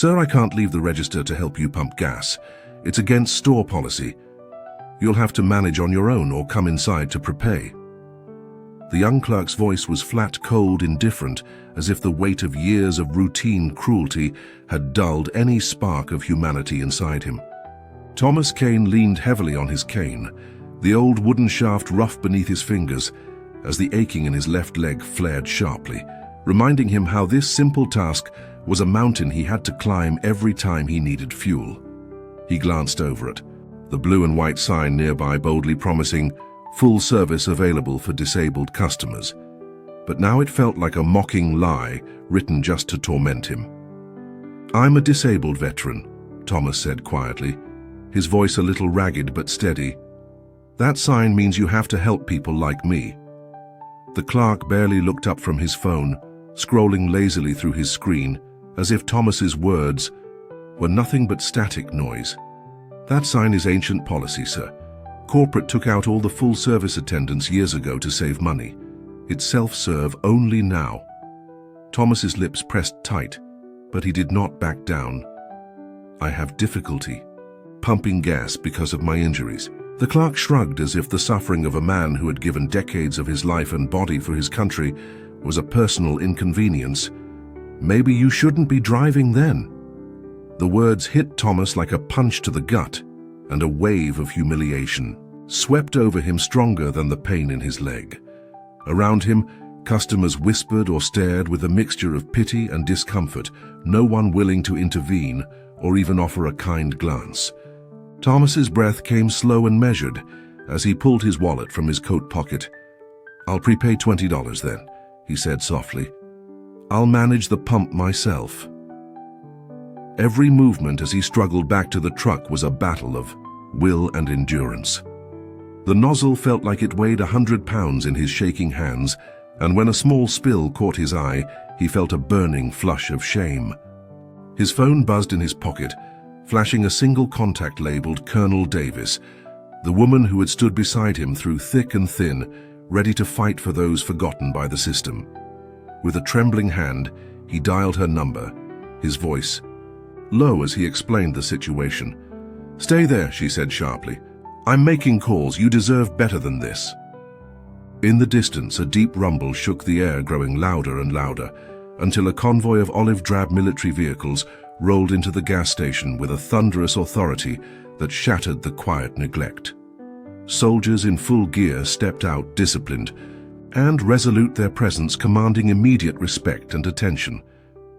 "Sir, I can't leave the register to help you pump gas. It's against store policy. You'll have to manage on your own or come inside to prepay." The young clerk's voice was flat, cold, indifferent, as if the weight of years of routine cruelty had dulled any spark of humanity inside him. Thomas Kane leaned heavily on his cane, the old wooden shaft rough beneath his fingers, as the aching in his left leg flared sharply, reminding him how this simple task was a mountain he had to climb every time he needed fuel. He glanced over it, the blue and white sign nearby boldly promising full service available for disabled customers. But now it felt like a mocking lie written just to torment him. "I'm a disabled veteran," Thomas said quietly, his voice a little ragged but steady. "That sign means you have to help people like me." The clerk barely looked up from his phone, scrolling lazily through his screen, as if Thomas's words were nothing but static noise. "That sign is ancient policy, sir. Corporate took out all the full-service attendants years ago to save money. It's self-serve only now." Thomas's lips pressed tight, but he did not back down. "I have difficulty pumping gas because of my injuries." The clerk shrugged as if the suffering of a man who had given decades of his life and body for his country was a personal inconvenience. "Maybe you shouldn't be driving then." The words hit Thomas like a punch to the gut, and a wave of humiliation swept over him stronger than the pain in his leg. Around him, customers whispered or stared with a mixture of pity and discomfort, no one willing to intervene or even offer a kind glance. Thomas's breath came slow and measured as he pulled his wallet from his coat pocket. "I'll prepay $20 then," he said softly. "I'll manage the pump myself." Every movement as he struggled back to the truck was a battle of will and endurance. The nozzle felt like it weighed 100 pounds in his shaking hands, and when a small spill caught his eye, he felt a burning flush of shame. His phone buzzed in his pocket, flashing a single contact labeled Colonel Davis, the woman who had stood beside him through thick and thin, ready to fight for those forgotten by the system. With a trembling hand, he dialed her number, his voice low as he explained the situation. "Stay there," she said sharply. "I'm making calls. You deserve better than this." In the distance, a deep rumble shook the air, growing louder and louder, until a convoy of olive-drab military vehicles rolled into the gas station with a thunderous authority that shattered the quiet neglect. Soldiers in full gear stepped out, disciplined and resolute, their presence commanding immediate respect and attention.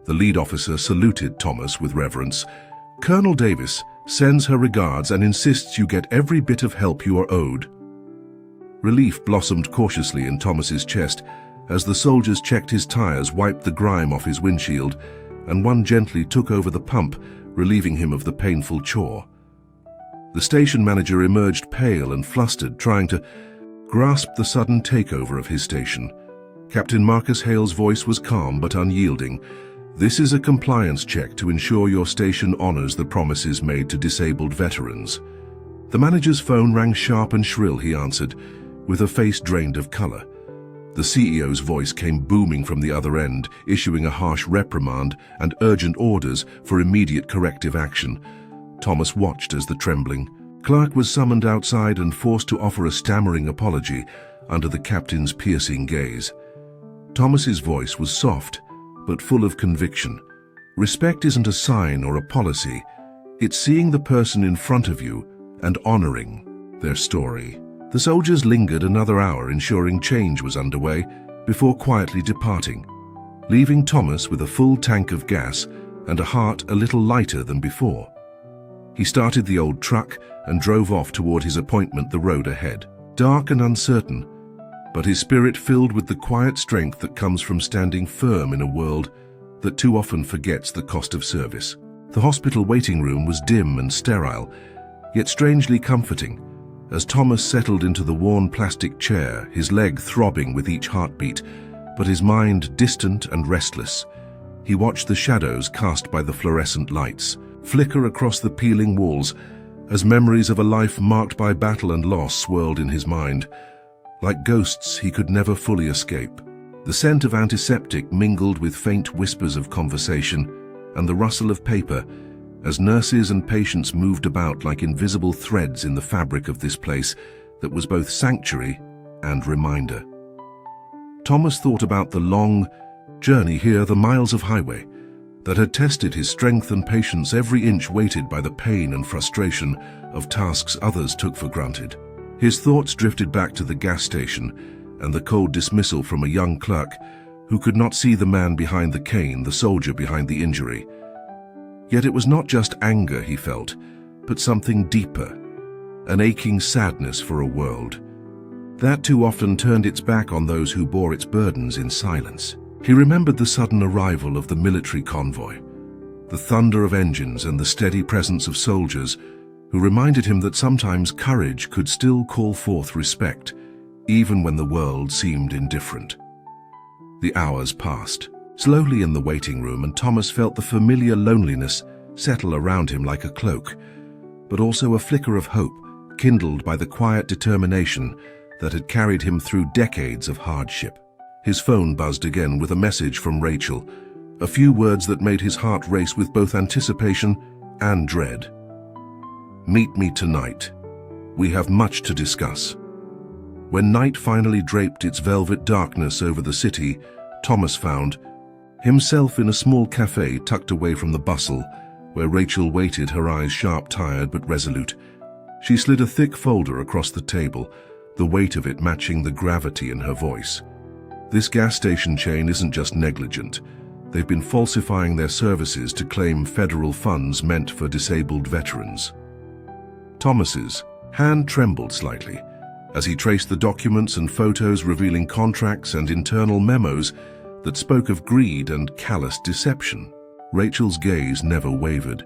The lead officer saluted Thomas with reverence. "Colonel Davis sends her regards and insists you get every bit of help you are owed." Relief blossomed cautiously in Thomas's chest as the soldiers checked his tires, wiped the grime off his windshield, and one gently took over the pump, relieving him of the painful chore. The station manager emerged pale and flustered, trying to grasp the sudden takeover of his station. Captain Marcus Hale's voice was calm but unyielding. "This is a compliance check to ensure your station honors the promises made to disabled veterans." The manager's phone rang sharp and shrill, he answered, with a face drained of color. The CEO's voice came booming from the other end, issuing a harsh reprimand and urgent orders for immediate corrective action. Thomas watched as the trembling clerk was summoned outside and forced to offer a stammering apology under the captain's piercing gaze. Thomas's voice was soft, but full of conviction. Respect isn't a sign or a policy. It's seeing the person in front of you and honoring their story. The soldiers lingered another hour, ensuring change was underway, before quietly departing, leaving Thomas with a full tank of gas and a heart a little lighter than before. He started the old truck and drove off toward his appointment, the road ahead, dark and uncertain, but his spirit filled with the quiet strength that comes from standing firm in a world that too often forgets the cost of service. The hospital waiting room was dim and sterile, yet strangely comforting. As Thomas settled into the worn plastic chair, his leg throbbing with each heartbeat, but his mind distant and restless, he watched the shadows cast by the fluorescent lights flicker across the peeling walls as memories of a life marked by battle and loss swirled in his mind. Like ghosts he could never fully escape. The scent of antiseptic mingled with faint whispers of conversation, and the rustle of paper as nurses and patients moved about like invisible threads in the fabric of this place that was both sanctuary and reminder. Thomas thought about the long journey here, the miles of highway, that had tested his strength and patience, every inch weighted by the pain and frustration of tasks others took for granted. His thoughts drifted back to the gas station and the cold dismissal from a young clerk who could not see the man behind the cane, the soldier behind the injury. Yet it was not just anger he felt, but something deeper, an aching sadness for a world that too often turned its back on those who bore its burdens in silence. He remembered the sudden arrival of the military convoy, the thunder of engines and the steady presence of soldiers who reminded him that sometimes courage could still call forth respect, even when the world seemed indifferent. The hours passed slowly in the waiting room, and Thomas felt the familiar loneliness settle around him like a cloak, but also a flicker of hope kindled by the quiet determination that had carried him through decades of hardship. His phone buzzed again with a message from Rachel, a few words that made his heart race with both anticipation and dread. "Meet me tonight. We have much to discuss." When night finally draped its velvet darkness over the city, Thomas found himself in a small cafe tucked away from the bustle, where Rachel waited, her eyes sharp, tired but resolute. She slid a thick folder across the table, the weight of it matching the gravity in her voice. "This gas station chain isn't just negligent. They've been falsifying their services to claim federal funds meant for disabled veterans." Thomas's hand trembled slightly as he traced the documents and photos revealing contracts and internal memos that spoke of greed and callous deception. Rachel's gaze never wavered.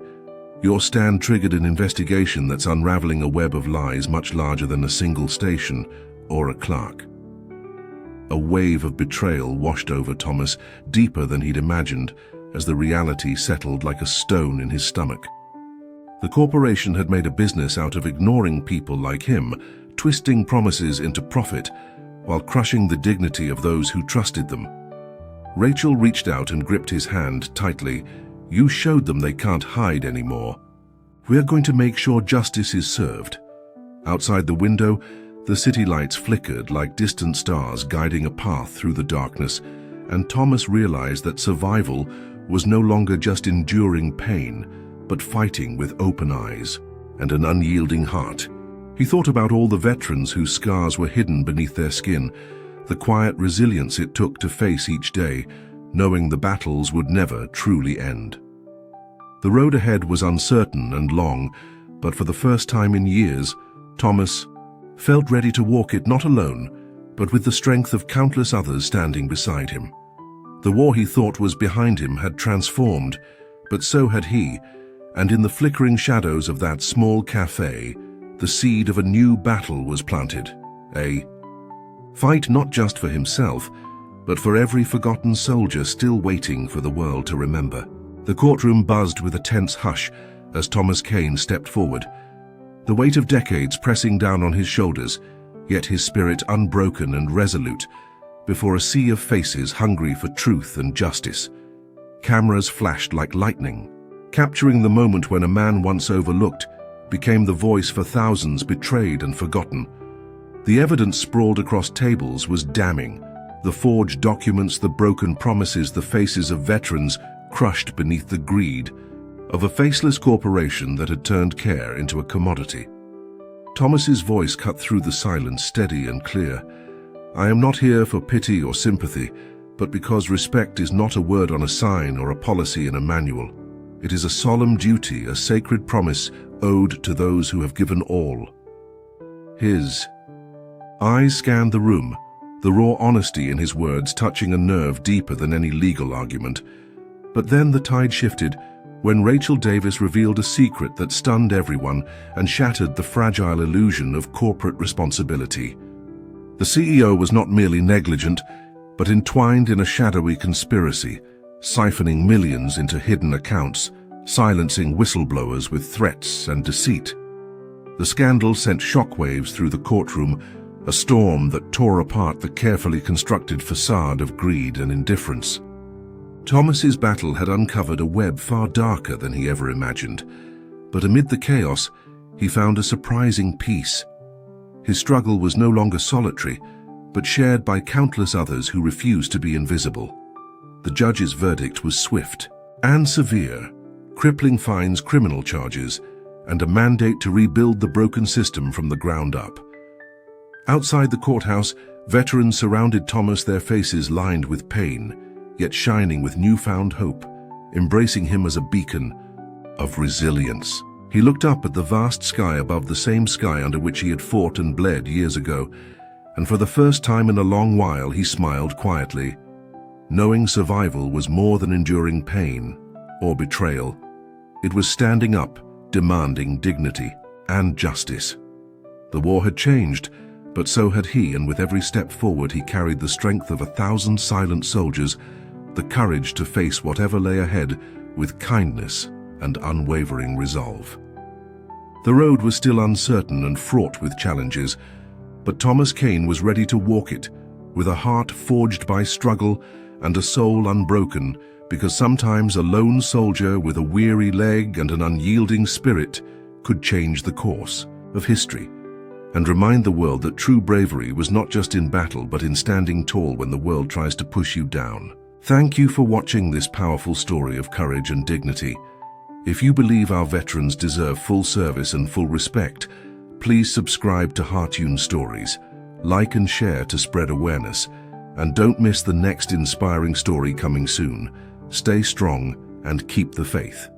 "Your stand triggered an investigation that's unraveling a web of lies much larger than a single station or a clerk." A wave of betrayal washed over Thomas, deeper than he'd imagined, as the reality settled like a stone in his stomach. The corporation had made a business out of ignoring people like him, twisting promises into profit while crushing the dignity of those who trusted them. Rachel reached out and gripped his hand tightly. "You showed them they can't hide anymore. We're going to make sure justice is served." Outside the window, the city lights flickered like distant stars guiding a path through the darkness, and Thomas realized that survival was no longer just enduring pain, but fighting with open eyes and an unyielding heart. He thought about all the veterans whose scars were hidden beneath their skin, the quiet resilience it took to face each day, knowing the battles would never truly end. The road ahead was uncertain and long, but for the first time in years, Thomas felt ready to walk it not alone, but with the strength of countless others standing beside him. The war he thought was behind him had transformed, but so had he, and in the flickering shadows of that small cafe, the seed of a new battle was planted, a fight not just for himself, but for every forgotten soldier still waiting for the world to remember. The courtroom buzzed with a tense hush as Thomas Kane stepped forward, the weight of decades pressing down on his shoulders, yet his spirit unbroken and resolute, before a sea of faces hungry for truth and justice. Cameras flashed like lightning, capturing the moment when a man once overlooked became the voice for thousands betrayed and forgotten. The evidence sprawled across tables was damning, the forged documents, the broken promises, the faces of veterans crushed beneath the greed of a faceless corporation that had turned care into a commodity. Thomas's voice cut through the silence, steady and clear. "I am not here for pity or sympathy, but because respect is not a word on a sign or a policy in a manual. It is a solemn duty, a sacred promise owed to those who have given all." His eyes scanned the room, the raw honesty in his words touching a nerve deeper than any legal argument. But then the tide shifted when Rachel Davis revealed a secret that stunned everyone and shattered the fragile illusion of corporate responsibility. The CEO was not merely negligent, but entwined in a shadowy conspiracy, siphoning millions into hidden accounts, silencing whistleblowers with threats and deceit. The scandal sent shockwaves through the courtroom, a storm that tore apart the carefully constructed facade of greed and indifference. Thomas's battle had uncovered a web far darker than he ever imagined, but amid the chaos, he found a surprising peace. His struggle was no longer solitary, but shared by countless others who refused to be invisible. The judge's verdict was swift and severe, crippling fines, criminal charges, and a mandate to rebuild the broken system from the ground up. Outside the courthouse, veterans surrounded Thomas, their faces lined with pain, yet shining with newfound hope, embracing him as a beacon of resilience. He looked up at the vast sky above, the same sky under which he had fought and bled years ago, and for the first time in a long while he smiled quietly, knowing survival was more than enduring pain or betrayal. It was standing up, demanding dignity and justice. The war had changed, but so had he, and with every step forward he carried the strength of 1,000 silent soldiers, the courage to face whatever lay ahead with kindness and unwavering resolve. The road was still uncertain and fraught with challenges, but Thomas Kane was ready to walk it, with a heart forged by struggle and a soul unbroken, because sometimes a lone soldier with a weary leg and an unyielding spirit could change the course of history and remind the world that true bravery was not just in battle but in standing tall when the world tries to push you down. Thank you for watching this powerful story of courage and dignity. If you believe our veterans deserve full service and full respect, please subscribe to Heartune Stories, like and share to spread awareness, and don't miss the next inspiring story coming soon. Stay strong and keep the faith.